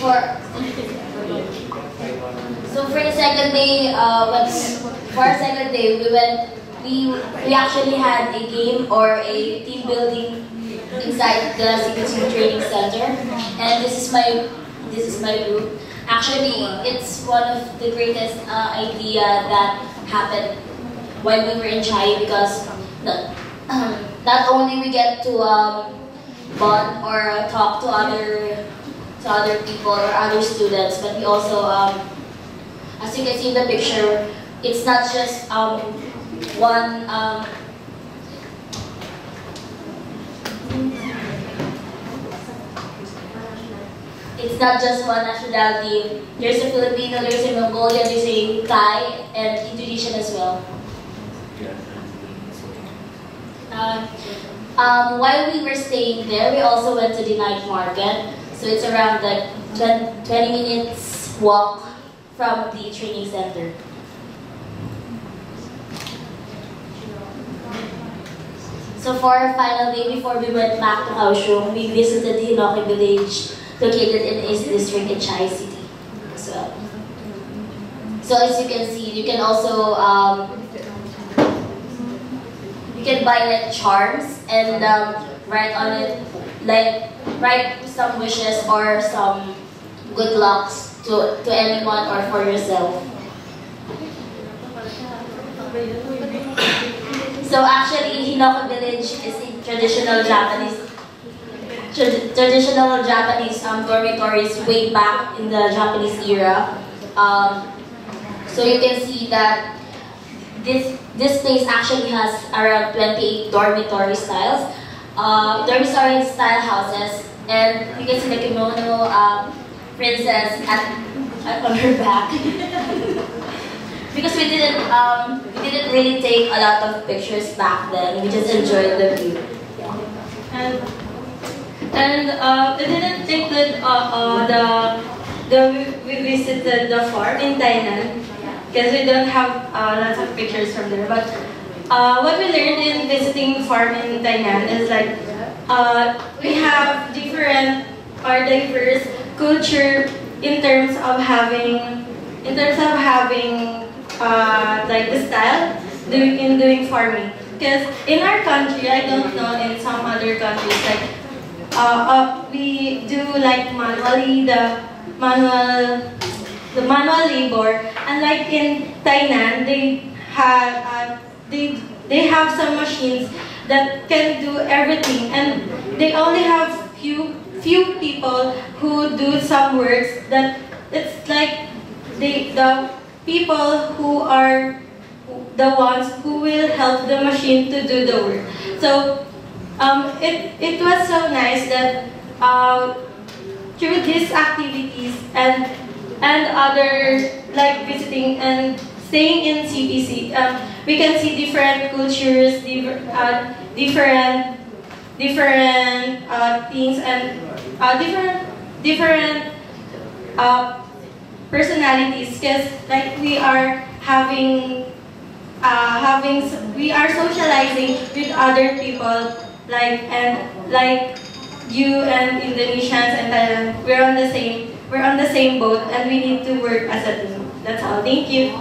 for so for the second day, for our second day, we actually had a game or a team building inside the CPC training center, and this is my group. Actually, it's one of the greatest idea that happened when we were in Chai, because not only we get to bond or talk to other people or other students, but we also, as you can see in the picture, it's not just one. It's not just one nationality. There's a Filipino, there's a Mongolian, there's a Thai, and Indonesian as well. While we were staying there, we also went to the night market. So it's around like 20 minutes walk from the training center. So for our final day, before we went back to Kaohsiung, we visited the Hinoki village located in East District in Chai City as well. So as you can see, you can also you can buy like charms and write on it, like write some wishes or some good lucks to anyone or for yourself. So actually, Hinoki village is a traditional Japanese dormitories way back in the Japanese era. So you can see that this place actually has around 28 dormitory style houses, and you can see the kimono princess on her back. Because we didn't really take a lot of pictures back then. We just enjoyed the view. And we didn't include we visited the farm in Tainan because we don't have lots of pictures from there. But what we learned in visiting farm in Tainan is like we have different or diverse culture in terms of having like the style in doing farming. Because in our country, I don't know in some other countries, like we do like manually the manual labor, and like in Tainan, they have some machines that can do everything, and they only have few people who do some works that it's like the people who are the ones who will help the machine to do the work. So it was so nice that through these activities and other like visiting and staying in CPC, we can see different cultures, different things, and different personalities. Because like we are we are socializing with other people, like you and Indonesians and Thailand. We're on the same boat, and we need to work as a team. That's all. Thank you.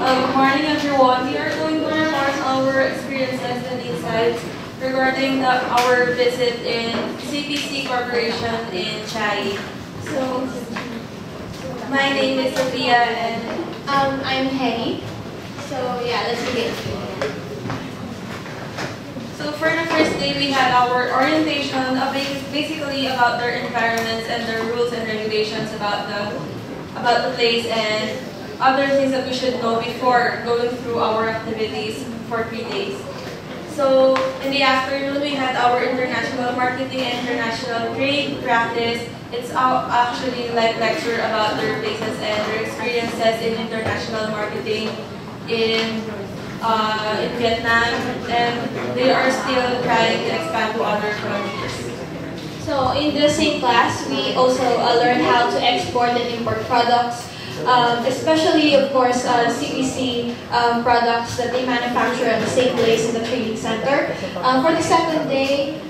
Good morning, everyone. We are going to report our experiences and insights regarding our visit in CPC Corporation in Chai. So, my name is Sophia, and I'm Henny. So yeah, let's begin. So for the first day, we had our orientation, basically about their environments and their rules and regulations about the place and other things that we should know before going through our activities for 3 days. So in the afternoon, we had our international marketing and international trade practice. It's actually like lecture about their places and their experiences in international marketing in Vietnam, and they are still trying to expand to other countries. So in the same class, we also learned how to export and import products, especially of course CPC products that they manufacture at the same place in the training center. For the second day,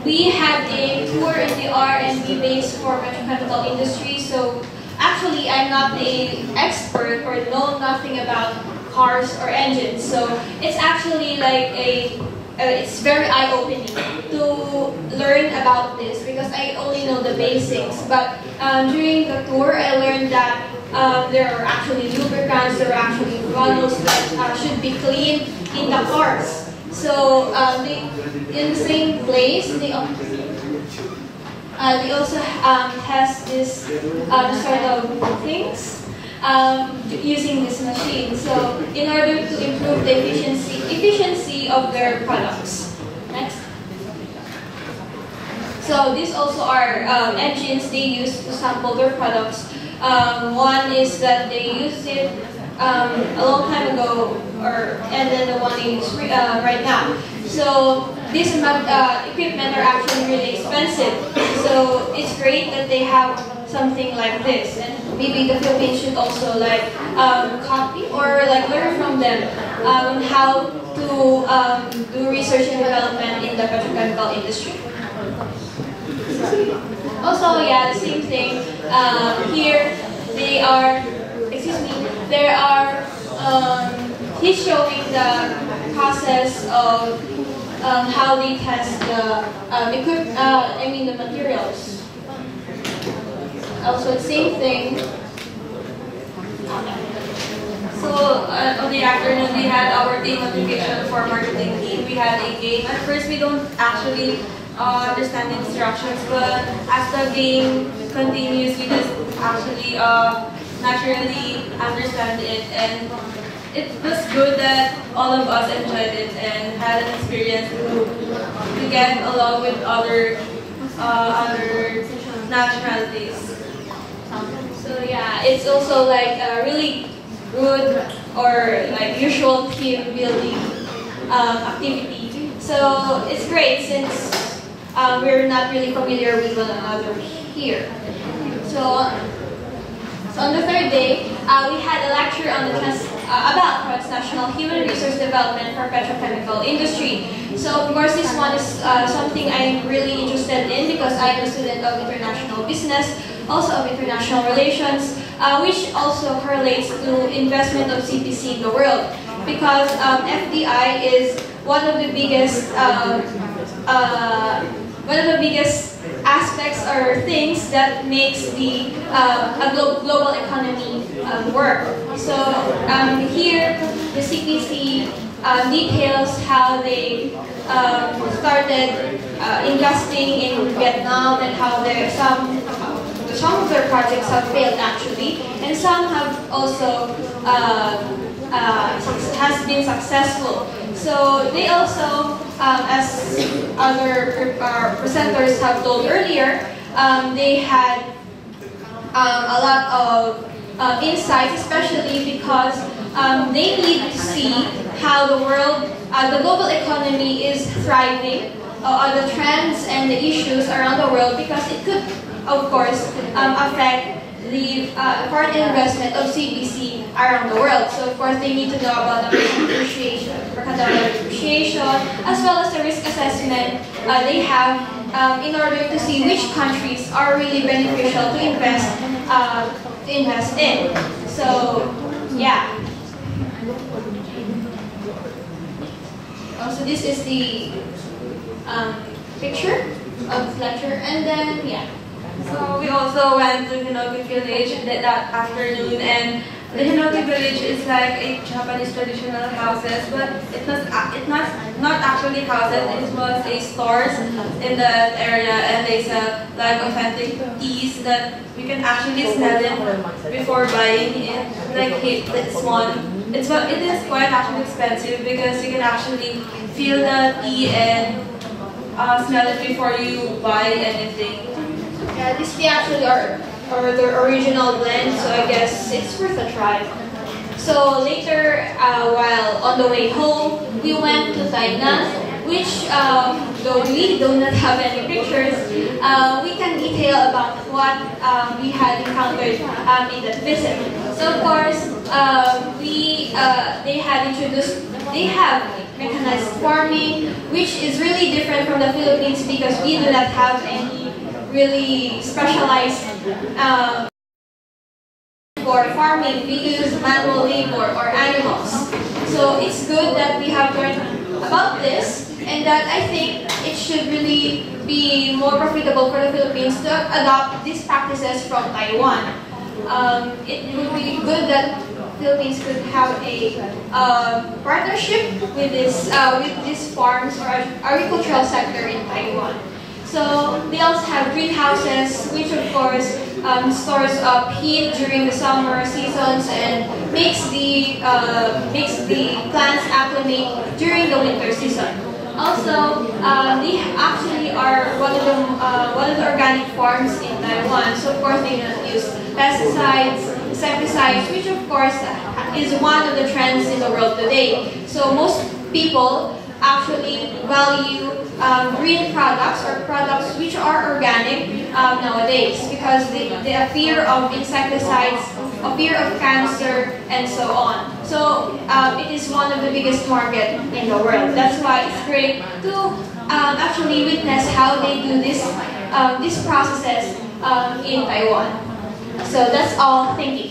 we had a tour in the R&D base for petrochemical industry. So actually, I'm not an expert or know nothing about cars or engines. So it's actually like it's very eye-opening to learn about this because I only know the basics. But during the tour, I learned that there are actually lubricants, there are actually funnels that should be cleaned in the cars. So in the same place, they also has this sort of things using this machine. So in order to improve the efficiency of their products. Next. So these also are engines they use to sample their products. One is that they used it a long time ago, and then the one they use right now. So these equipment are actually really expensive. So it's great that they have something like this, and maybe the Philippines should also like copy or like learn from them how to do research and development in the petrochemical industry. Also, yeah, the same thing. Here they are. Excuse me. There are. He's showing the process of how they test the the materials. Also, same thing. So on the afternoon, we had our team application for marketing team. We had a game. At first, we don't actually understand the instructions, but as the game continues, we just actually naturally understand it, and it was good that all of us enjoyed it and had an experience to get along with other nationalities. So yeah, it's also like a really good or like usual team building activity. So it's great since we're not really familiar with one another here. So on the third day, we had a lecture on about transnational human resource development for petrochemical industry. So of course this one is something I'm really interested in because I'm a student of international business, also of international relations, which also correlates to investment of CPC in the world. Because FDI is one of the biggest aspects or things that makes the global economy work. So here the CPC details how they started investing in Vietnam and how some of their projects have failed actually, and some have also has been successful. So they also, as other presenters have told earlier, they had a lot of insights, especially because they need to see how the world, the global economy is thriving, the trends and the issues around the world, because it could, of course, affect the foreign investment of CPC around the world. So of course they need to know about the depreciation, as well as the risk assessment they have in order to see which countries are really beneficial to invest in. So yeah. So this is the picture of lecture, and then yeah. So we also went to Hinoki Village that afternoon, and the Hinoki Village is like a Japanese traditional houses, but it was not actually houses. It was a stores in that area, and they sell like authentic teas that we can actually smell it before buying it. Like this one. it is quite actually expensive because you can actually feel the tea and smell it before you buy anything. Yeah, this tea actually are the original blend, so I guess it's worth a try. So later, while on the way home, we went to Tainan, which, though we do not have any pictures, we can detail about what we had encountered in that visit. So of course, they have mechanized farming, which is really different from the Philippines because we do not have any really specialized for farming. We use manual labor or animals. So it's good that we have learned about this, and that I think it should really be more profitable for the Philippines to adopt these practices from Taiwan. It would be good that Philippines could have a partnership with these farms or agricultural sector in Taiwan. So they also have greenhouses, which of course stores up heat during the summer seasons and makes the plants acclimate during the winter season. Also, they actually are one of the organic farms in Taiwan. So of course they don't use pesticides, insecticides, which of course is one of the trends in the world today. So most people actually value green products or products which are organic nowadays because the fear of insecticides, a fear of cancer, and so on. So it is one of the biggest market in the world. That's why it's great to actually witness how they do these processes in Taiwan. So that's all. Thank you.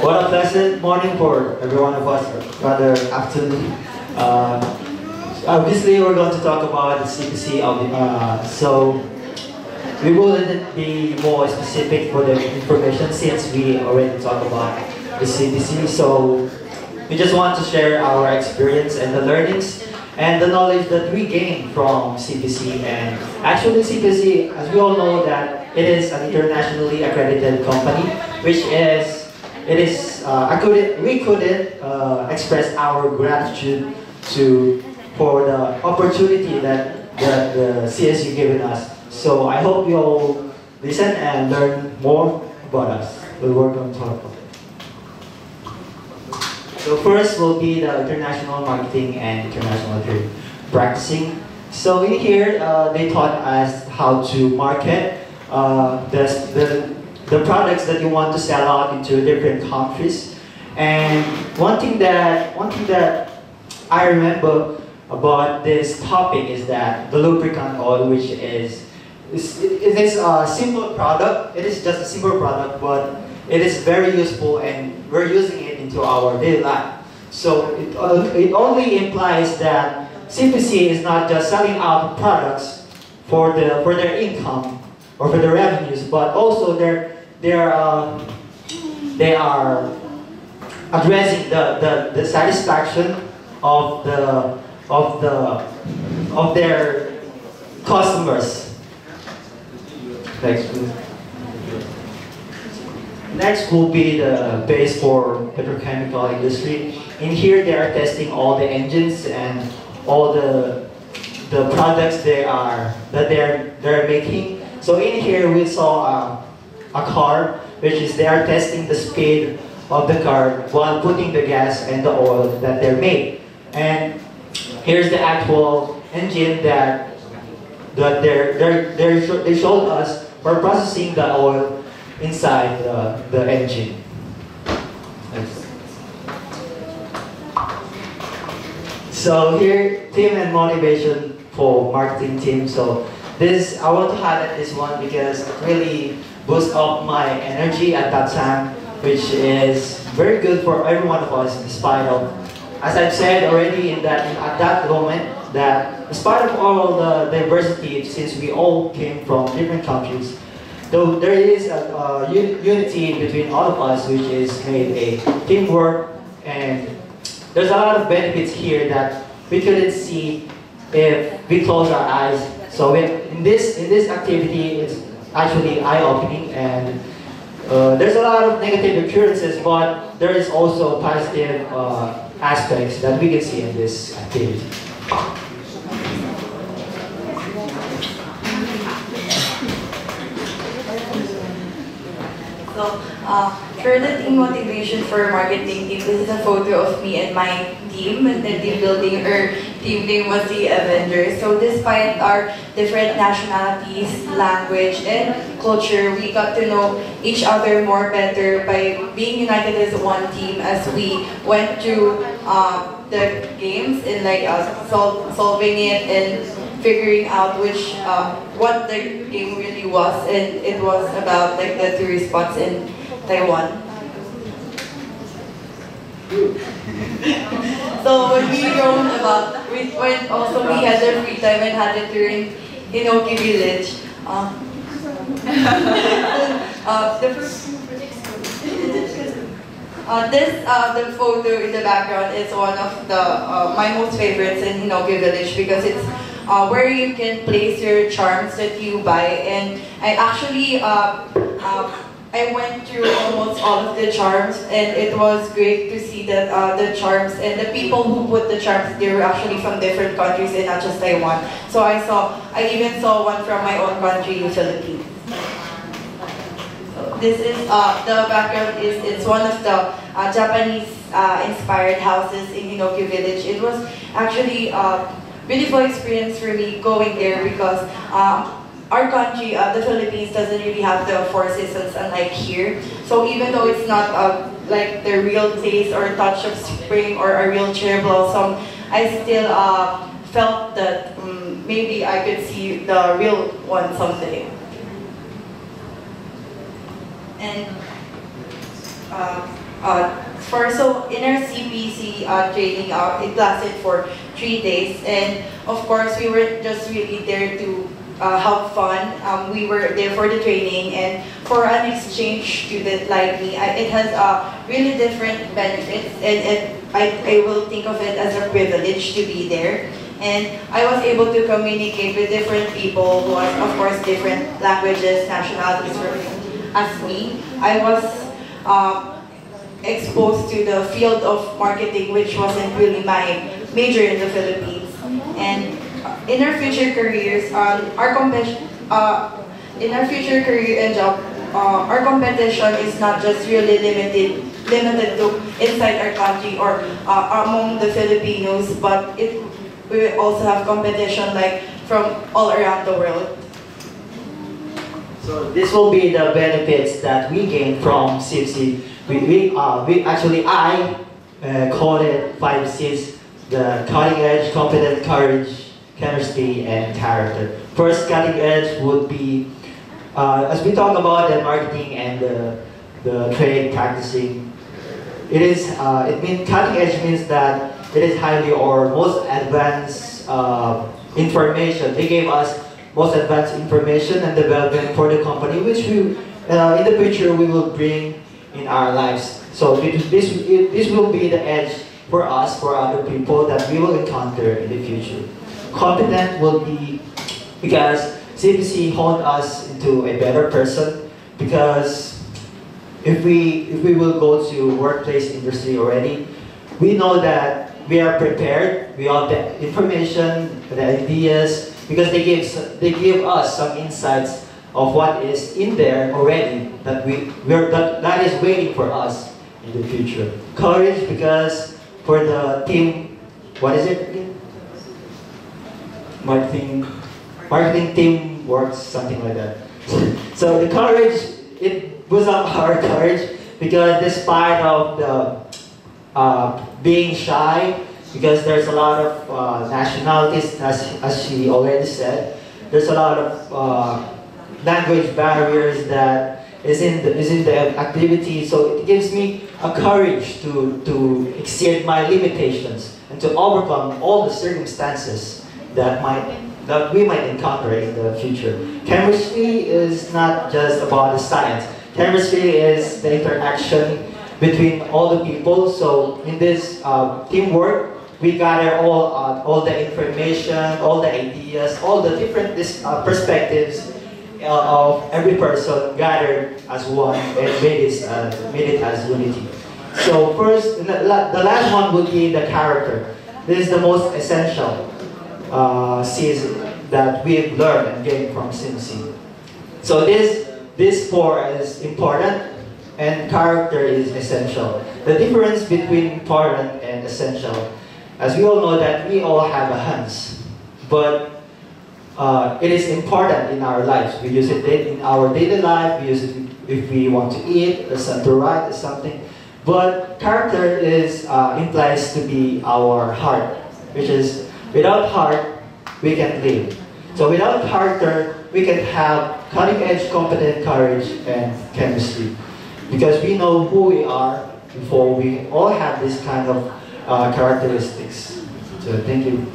What a pleasant morning for every one of us, or rather afternoon. Obviously, we're going to talk about the CPC. So we wouldn't be more specific for the information since we already talked about the CPC. So we just want to share our experience and the learnings and the knowledge that we gained from CPC. And actually, CPC, as we all know, that it is an internationally accredited company, which is we couldn't express our gratitude for the opportunity that the CSU given us. So I hope you all listen and learn more about us. We're going to talk about it. So first will be the international marketing and international trade practicing. So in here, they taught us how to market the products that you want to sell out into different countries. And one thing that I remember about this topic is that the lubricant oil, which it is a simple product. It is just a simple product, but it is very useful, and we're using it into our daily life. So it only implies that CPC is not just selling out products for their income or for their revenues, but also they are addressing the satisfaction of their customers. Next, please. Next will be the base for petrochemical industry. In here, they are testing all the engines and all the products they're making. So in here, we saw a car, which is they are testing the speed of the car while putting the gas and the oil that they're made. And here's the actual engine that they showed us for processing the oil inside the engine. So here, team and motivation for marketing team. So this, I want to highlight this one because it really boosts up my energy at that time, which is very good for every one of us, despite of as I've said already at that moment, that despite of all the diversity, since we all came from different countries, though there is a unity between all of us, which is made a teamwork, and there's a lot of benefits here that we couldn't see if we close our eyes. So in this activity, it's actually eye-opening, and there's a lot of negative occurrences, but there is also positive aspects that we can see in this activity. So, for the team motivation for marketing team, this is a photo of me and my team, and the team building or team name was the Avengers. So despite our different nationalities, language, and culture, we got to know each other more better by being united as one team as we went through the games and like solving it and figuring out what the game really was, and it was about like the tourist spots in Taiwan. So when we roamed about, when also we had the free time and had a tour in Inoki Village. The photo in the background is one of the my most favorites in Inoki Village because it's where you can place your charms that you buy, and I actually I went through almost all of the charms, and it was great to see that the charms and the people who put the charms, they were actually from different countries and not just Taiwan. So I even saw one from my own country, the Philippines. So this is the background it's one of the Japanese inspired houses in Inoki Village. It was actually a beautiful experience for me going there because our country, the Philippines, doesn't really have the four seasons unlike here. So even though it's not like the real taste or touch of spring or a real cherry blossom, I still felt that maybe I could see the real one someday. And so in our CPC training, it lasted for 3 days, and of course we were just really there to have fun. We were there for the training, and for an exchange student like me, it has really different benefits, and I will think of it as a privilege to be there. And I was able to communicate with different people who have, of course, different languages, nationalities as me. I was exposed to the field of marketing, which wasn't really my major in the Philippines. And in our future careers, in our future career and job, our competition is not just really limited to inside our country or among the Filipinos, but we also have competition like from all around the world. So this will be the benefits that we gain from CPC. I call it 5 C's: the cutting edge, competent, courage, chemistry, and character. First, cutting edge would be, as we talk about the marketing and the trade practicing, cutting edge means that it is highly or most advanced information. They gave us most advanced information and development for the company, which we, in the future, we will bring in our lives. So this will be the edge for us, for other people that we will encounter in the future. Competent will be because CPC honed us into a better person, because if we will go to workplace industry already, we know that we are prepared, we have the information, the ideas, because they give us some insights of what is in there already that that is waiting for us in the future. Courage, because for the team, what is it again? Marketing team works, something like that. So the courage, it boosts up our courage, because despite of the being shy, because there's a lot of nationalities, as she already said, there's a lot of language barriers that is in the activity. So it gives me a courage to exceed my limitations and to overcome all the circumstances that we might encounter in the future. Chemistry is not just about the science. Chemistry is the interaction between all the people. So in this teamwork, we gather all the information, all the ideas, all the different perspectives of every person gathered as one and made it as unity. So first, the last one would be the character. This is the most essential skills that we've learned and gained from CMC. So this four is important and character is essential. The difference between important and essential, as we all know that we all have a hands, but it is important in our lives. We use it in our daily life, we use it if we want to eat, or to write, or something. But character implies to be our heart, which is without heart, we can't live. So without character, we can have cutting-edge, competent courage and chemistry. Because we know who we are before we all have this kind of characteristics. So thank you.